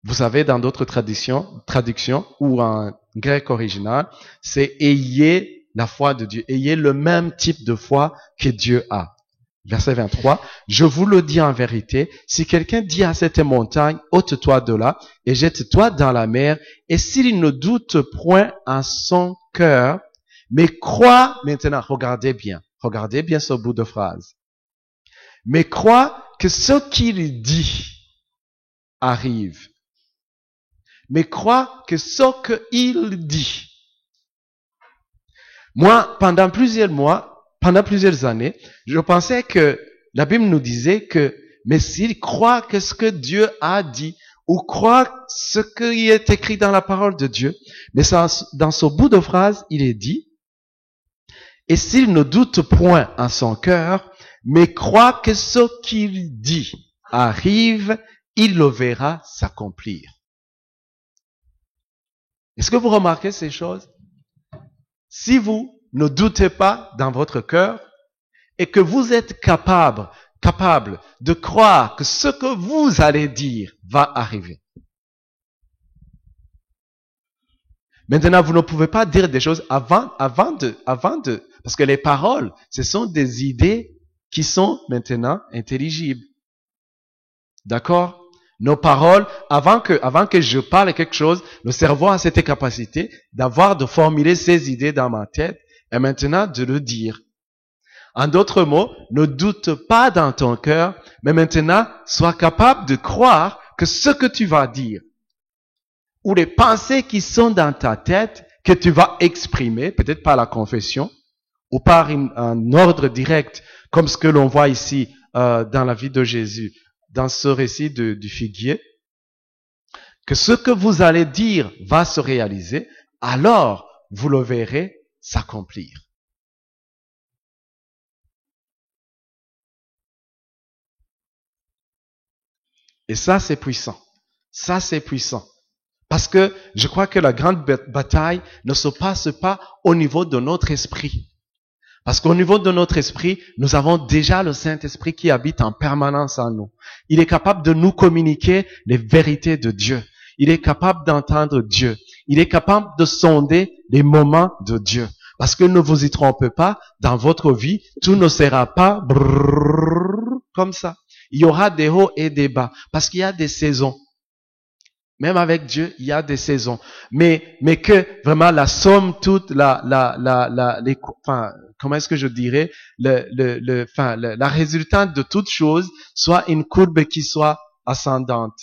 Vous savez, dans d'autres traductions ou en grec original, c'est ayez la foi de Dieu. Ayez le même type de foi que Dieu a. Verset 23. Je vous le dis en vérité, si quelqu'un dit à cette montagne, ôte-toi de là et jette-toi dans la mer, et s'il ne doute point en son cœur, mais croit, maintenant, regardez bien ce bout de phrase, mais croit que ce qu'il dit arrive. Mais croit que ce qu'il dit. Moi, pendant plusieurs années, je pensais que la Bible nous disait que, mais s'il croit que ce que Dieu a dit, ou croit ce qui est écrit dans la parole de Dieu, mais dans ce bout de phrase, il est dit, et s'il ne doute point en son cœur, mais croit que ce qu'il dit arrive, il le verra s'accomplir. Est-ce que vous remarquez ces choses? Si vous ne doutez pas dans votre cœur et que vous êtes capable de croire que ce que vous allez dire va arriver. Maintenant, vous ne pouvez pas dire des choses avant de, parce que les paroles, ce sont des idées qui sont maintenant intelligibles. D'accord? Nos paroles, avant que je parle quelque chose, le cerveau a cette capacité de formuler ces idées dans ma tête et maintenant de le dire. En d'autres mots, ne doute pas dans ton cœur, mais maintenant, sois capable de croire que ce que tu vas dire, ou les pensées qui sont dans ta tête, que tu vas exprimer, peut-être par la confession, ou par un ordre direct, comme ce que l'on voit ici dans la vie de Jésus, dans ce récit du figuier, que ce que vous allez dire va se réaliser, alors vous le verrez s'accomplir. Et ça, c'est puissant. Ça, c'est puissant. Parce que je crois que la grande bataille ne se passe pas au niveau de notre esprit. Parce qu'au niveau de notre esprit, nous avons déjà le Saint-Esprit qui habite en permanence en nous. Il est capable de nous communiquer les vérités de Dieu. Il est capable d'entendre Dieu. Il est capable de sonder les moments de Dieu. Parce que ne vous y trompez pas, dans votre vie, tout ne sera pas comme ça. Il y aura des hauts et des bas. Parce qu'il y a des saisons. Même avec Dieu, il y a des saisons. Mais que vraiment la somme toute, comment est-ce que je dirais, la résultante de toute chose soit une courbe qui soit ascendante.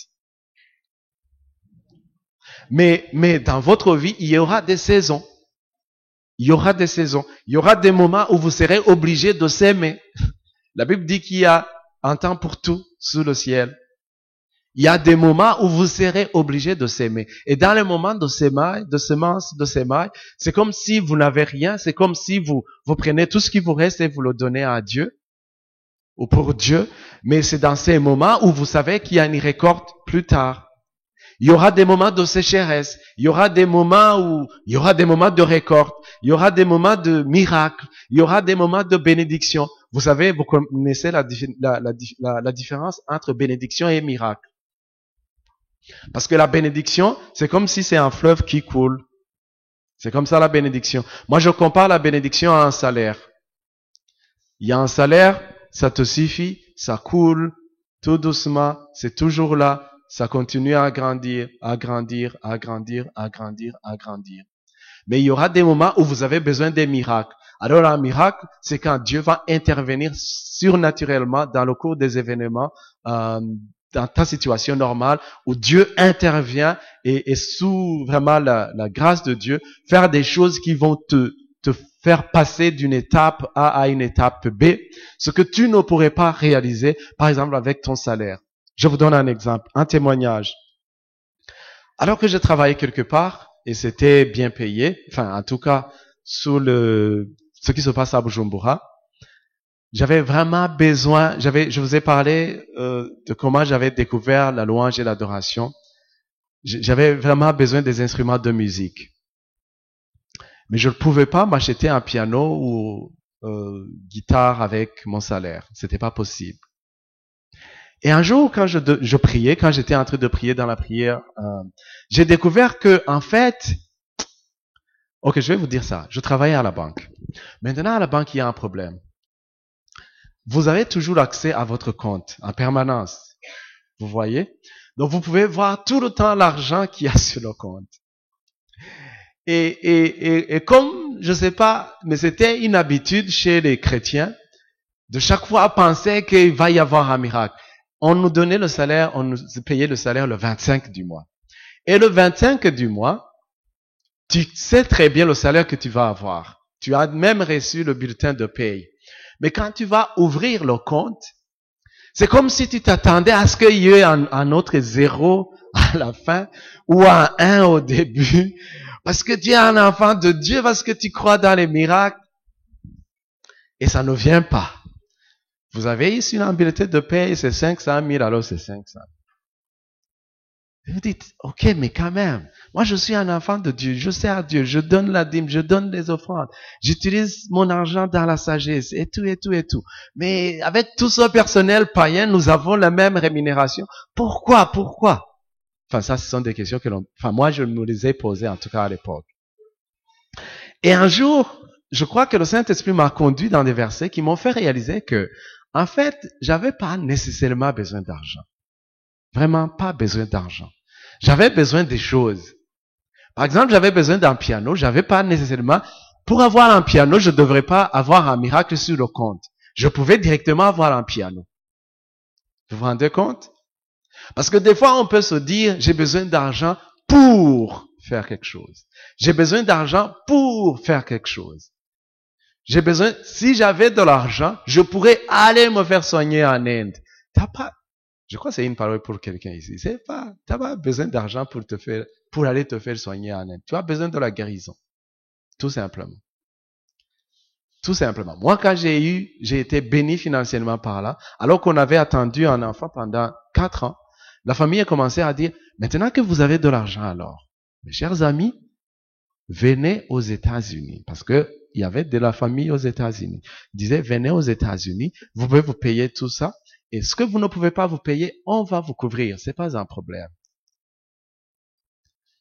Mais dans votre vie, il y aura des saisons. Il y aura des saisons. Il y aura des moments où vous serez obligé de s'aimer. La Bible dit qu'il y a un temps pour tout sous le ciel. Il y a des moments où vous serez obligé de s'aimer. Et dans les moments de s'aimer, c'est comme si vous n'avez rien, c'est comme si vous prenez tout ce qui vous reste et vous le donnez à Dieu, ou pour Dieu. Mais c'est dans ces moments où vous savez qu'il y a une récolte plus tard. Il y aura des moments de sécheresse, il y aura des moments de récolte, il y aura des moments de miracle, il y aura des moments de bénédiction. Vous savez, vous connaissez la différence entre bénédiction et miracle. Parce que la bénédiction, c'est comme si c'est un fleuve qui coule. C'est comme ça la bénédiction. Moi, je compare la bénédiction à un salaire. Il y a un salaire, ça te suffit, ça coule, tout doucement, c'est toujours là. ça continue à grandir, à grandir, à grandir, à grandir, à grandir. Mais il y aura des moments où vous avez besoin des miracles. Alors un miracle, c'est quand Dieu va intervenir surnaturellement dans le cours des événements, dans ta situation normale, où Dieu intervient et sous vraiment la grâce de Dieu, faire des choses qui vont te faire passer d'une étape A à une étape B, ce que tu ne pourrais pas réaliser, par exemple, avec ton salaire. Je vous donne un exemple, un témoignage. Alors que je travaillais quelque part, et c'était bien payé, enfin, en tout cas, sous ce qui se passe à Bujumbura, j'avais vraiment besoin, je vous ai parlé de comment j'avais découvert la louange et l'adoration. J'avais vraiment besoin des instruments de musique. Mais je ne pouvais pas m'acheter un piano ou guitare avec mon salaire. C'était pas possible. Et un jour, quand je priais, quand j'étais en train de prier dans la prière, j'ai découvert que, en fait, ok, je vais vous dire ça. Je travaillais à la banque. Maintenant, à la banque, il y a un problème. Vous avez toujours accès à votre compte en permanence. Vous voyez? Donc, vous pouvez voir tout le temps l'argent qu'il y a sur le compte. Et comme, je sais pas, mais c'était une habitude chez les chrétiens de chaque fois penser qu'il va y avoir un miracle. On nous donnait le salaire, on nous payait le salaire le 25 du mois. Et le 25 du mois, tu sais très bien le salaire que tu vas avoir. Tu as même reçu le bulletin de paye. Mais quand tu vas ouvrir le compte, c'est comme si tu t'attendais à ce qu'il y ait un autre zéro à la fin ou un 1 au début. Parce que tu es un enfant de Dieu, parce que tu crois dans les miracles. Et ça ne vient pas. Vous avez ici un bulletin de paye, c'est 500 000, alors c'est 500. Et vous dites, ok, mais quand même, moi je suis un enfant de Dieu, je sers à Dieu, je donne la dîme, je donne les offrandes, j'utilise mon argent dans la sagesse, et tout, et tout, et tout. Mais avec tout ce personnel païen, nous avons la même rémunération. Pourquoi? Enfin, ça, ce sont des questions moi je me les ai posées, en tout cas à l'époque. Et un jour, je crois que le Saint-Esprit m'a conduit dans des versets qui m'ont fait réaliser que, en fait, j'avais pas nécessairement besoin d'argent. Vraiment pas besoin d'argent. J'avais besoin des choses. Par exemple, j'avais besoin d'un piano. J'avais pas nécessairement, pour avoir un piano, je ne devrais pas avoir un miracle sur le compte. Je pouvais directement avoir un piano. Vous vous rendez compte? Parce que des fois, on peut se dire, j'ai besoin d'argent pour faire quelque chose. J'ai besoin d'argent pour faire quelque chose. J'ai besoin, si j'avais de l'argent, je pourrais aller me faire soigner en Inde. Je crois que c'est une parole pour quelqu'un ici. T'as pas besoin d'argent pour aller te faire soigner en Inde. Tu as besoin de la guérison. Tout simplement. Tout simplement. Moi, quand j'ai été béni financièrement par là, alors qu'on avait attendu un enfant pendant 4 ans, la famille a commencé à dire, maintenant que vous avez de l'argent alors, mes chers amis, venez aux États-Unis. Parce que il y avait de la famille aux États-Unis. Ils disaient, venez aux États-Unis, vous pouvez vous payer tout ça. Et ce que vous ne pouvez pas vous payer, on va vous couvrir. C'est pas un problème.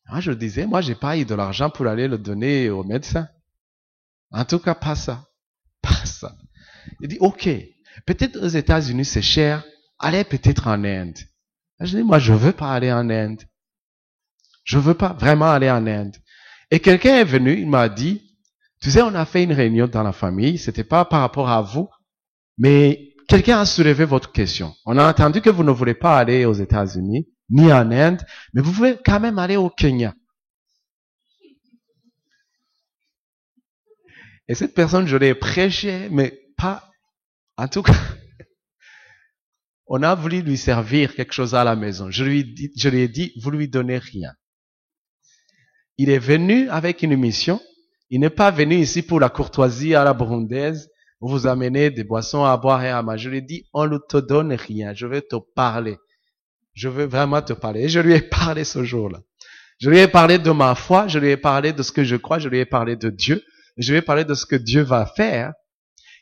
Moi, je disais, moi, j'ai pas eu de l'argent pour aller le donner au médecin. En tout cas, pas ça. Pas ça. Il dit, ok, peut-être aux États-Unis, c'est cher. Allez peut-être en Inde. Je dis, moi, je veux pas aller en Inde. Je veux pas vraiment aller en Inde. Et quelqu'un est venu, il m'a dit, tu sais, on a fait une réunion dans la famille, c'était pas par rapport à vous, mais quelqu'un a soulevé votre question. On a entendu que vous ne voulez pas aller aux États-Unis, ni en Inde, mais vous pouvez quand même aller au Kenya. Et cette personne, je l'ai prêché, mais pas, en tout cas, on a voulu lui servir quelque chose à la maison. Je lui ai dit, vous lui donnez rien. Il est venu avec une mission. Il n'est pas venu ici pour la courtoisie à la burundaise, pour vous amener des boissons à boire et à manger. Je lui ai dit, on ne te donne rien. Je vais te parler. Je veux vraiment te parler. Et je lui ai parlé ce jour-là. Je lui ai parlé de ma foi. Je lui ai parlé de ce que je crois. Je lui ai parlé de Dieu. Je lui ai parlé de ce que Dieu va faire.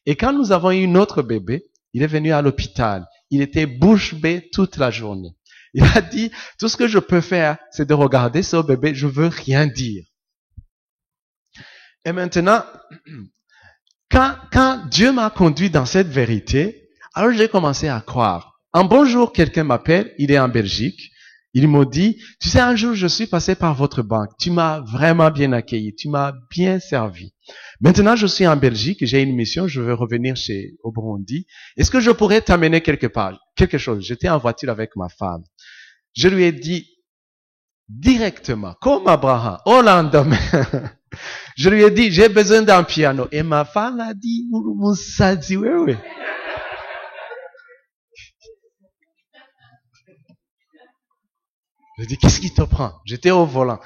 Et quand nous avons eu notre bébé, il est venu à l'hôpital. Il était bouche bée toute la journée. Il a dit, tout ce que je peux faire, c'est de regarder ce bébé. Je veux rien dire. Et maintenant, quand Dieu m'a conduit dans cette vérité, alors j'ai commencé à croire. Un bon jour, quelqu'un m'appelle, il est en Belgique. Ils m'ont dit, tu sais, un jour, je suis passé par votre banque. Tu m'as vraiment bien accueilli. Tu m'as bien servi. Maintenant, je suis en Belgique. J'ai une mission. Je veux revenir au Burundi. Est-ce que je pourrais t'amener quelque part? Quelque chose. J'étais en voiture avec ma femme. Je lui ai dit directement, comme Abraham, au lendemain, je lui ai dit, j'ai besoin d'un piano. Et ma femme a dit, Moussa dit, oui, oui. Je lui ai dit, qu'est-ce qui te prend? J'étais au volant.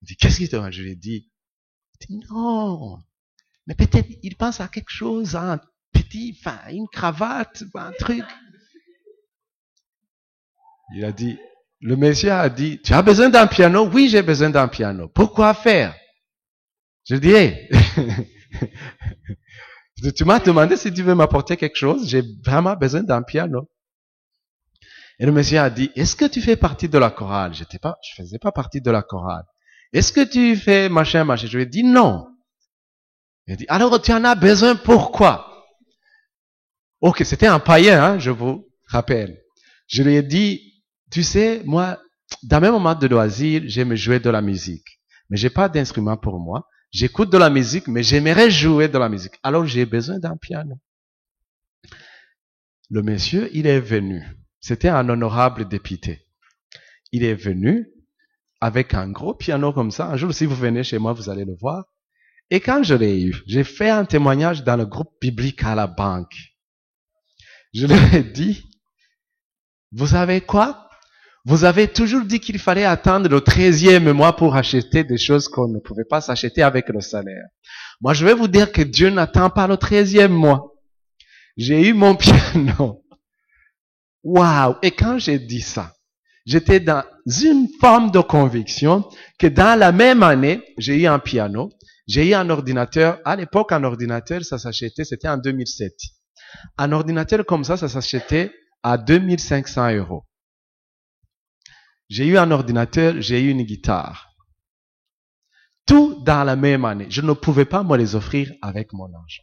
Il dit, qu'est-ce qui te prend? Je lui ai dit, non. Mais peut-être, il pense à quelque chose, à un petit, enfin, une cravate, un truc. Il a dit, le monsieur a dit, tu as besoin d'un piano? Oui, j'ai besoin d'un piano. Pourquoi faire? Je dis, hey, tu m'as demandé si tu veux m'apporter quelque chose, j'ai vraiment besoin d'un piano. Et le monsieur a dit, est-ce que tu fais partie de la chorale? Je faisais pas partie de la chorale. Est-ce que tu fais machin? Je lui ai dit non. Il a dit, alors tu en as besoin, pourquoi? Ok, c'était un païen, hein, je vous rappelle. Je lui ai dit, tu sais, moi, dans mes moments de loisir, j'aime jouer de la musique. Mais j'ai pas d'instrument pour moi. J'écoute de la musique, mais j'aimerais jouer de la musique. Alors j'ai besoin d'un piano. Le monsieur, il est venu. C'était un honorable député. Il est venu avec un gros piano comme ça. Un jour, si vous venez chez moi, vous allez le voir. Et quand je l'ai eu, j'ai fait un témoignage dans le groupe biblique à la banque. Je leur ai dit, vous savez quoi? Vous avez toujours dit qu'il fallait attendre le 13e mois pour acheter des choses qu'on ne pouvait pas s'acheter avec le salaire. Moi, je vais vous dire que Dieu n'attend pas le 13e mois. J'ai eu mon piano. Waouh! Et quand j'ai dit ça, j'étais dans une forme de conviction que dans la même année, j'ai eu un piano, j'ai eu un ordinateur. À l'époque, un ordinateur, ça s'achetait, c'était en 2007. Un ordinateur comme ça s'achetait à 2500 €. J'ai eu un ordinateur, j'ai eu une guitare. Tout dans la même année. Je ne pouvais pas me les offrir avec mon argent.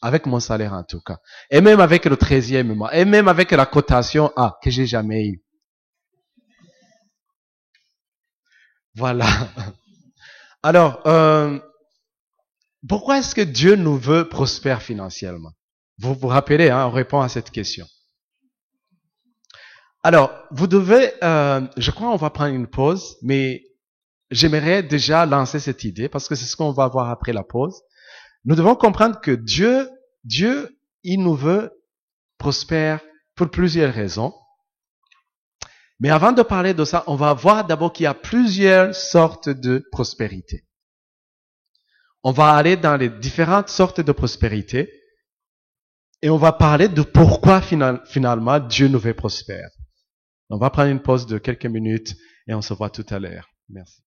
Avec mon salaire en tout cas. Et même avec le 13e mois. Et même avec la cotation A que j'ai jamais eu. Voilà. Alors, pourquoi est-ce que Dieu nous veut prospères financièrement? Vous vous rappelez, hein, on répond à cette question. Alors, vous devez, je crois on va prendre une pause, mais j'aimerais déjà lancer cette idée parce que c'est ce qu'on va voir après la pause. Nous devons comprendre que Dieu, il nous veut prospères pour plusieurs raisons. Mais avant de parler de ça, on va voir d'abord qu'il y a plusieurs sortes de prospérité. On va aller dans les différentes sortes de prospérité et on va parler de pourquoi finalement Dieu nous veut prospères. On va prendre une pause de quelques minutes et on se voit tout à l'heure. Merci.